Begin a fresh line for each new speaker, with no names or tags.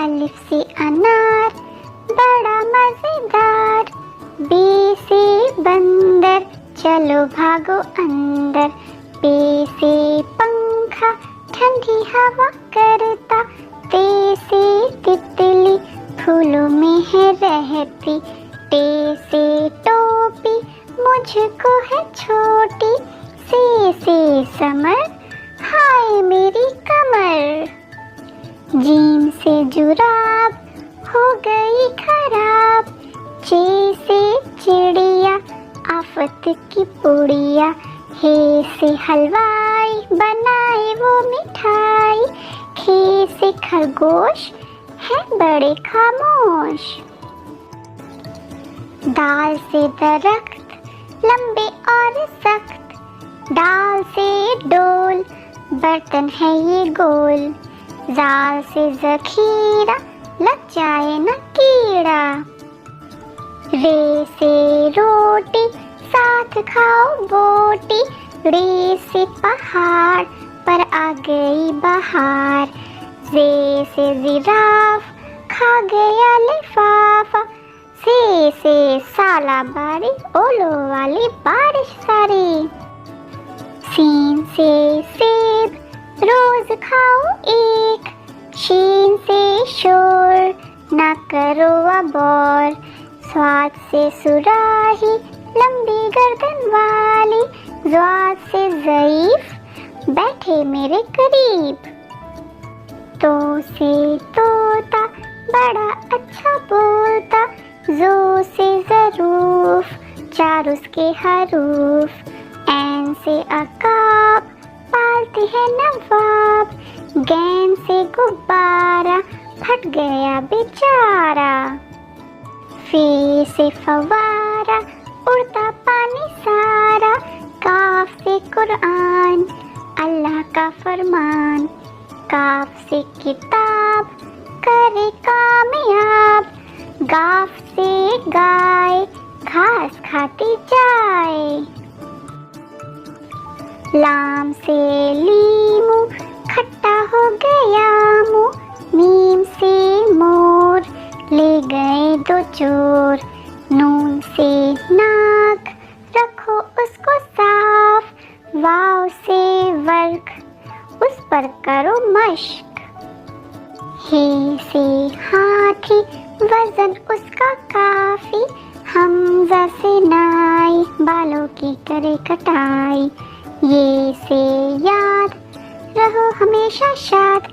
अलिफ से अनार बड़ा मजेदार। बे से बंदर चलो भागो अंदर। पे से पंखा ठंडी हवा करता। ते से तितली फूलों में है रहती। टे से टोपी मुझको है छोटी। से समर हाय मेरी कमर। जीम से जुराब हो गई खराब। चे से चिड़िया आफत की पुड़िया। हे से हलवाई बनाए वो मिठाई। खे से खरगोश है बड़े खामोश। दाल से दरख्त लंबे और सख्त। डाल से डोल बर्तन है ये गोल। जाल से जखीरा लग जाए न कीड़ा। रे से रोटी साथ खाओ बोटी। रे से पहाड़ पर आ गई बहार। जे से जिराफ खा गया लिफाफा। से साला बारी ओलो वाली बारिश सारी। सीन से सेब रोज खाओ एक। शीन से शोर ना करो अब और। स्वाद से सुराही लंबी गर्दन वाली। ज़्वाद से ज़ईफ बैठे मेरे करीब। तो से तोता बड़ा अच्छा बोलता। जो से ज़रूफ चार उसके हरूफ। ऐन से अकाब पालते हैं नवाब। गैन से गुब्बारा फट गया बेचारा। फे से फवारा उड़ता पानी सारा। काफ से कुरान अल्लाह का फरमान। काफ से किताब करे कामयाब। गाफ से गाय घास खाती जाए। लाम से लीमू खट्टा हो गया मुँह। मीम से मोर ले गए दो चोर। नून से नाक रखो उसको साफ। वाव से वर्क उस पर करो मश्क। हे से हाथी वजन उसका काफी। हमजा से नाई बालों की करे कटाई। ये से याद रहो हमेशा शाद।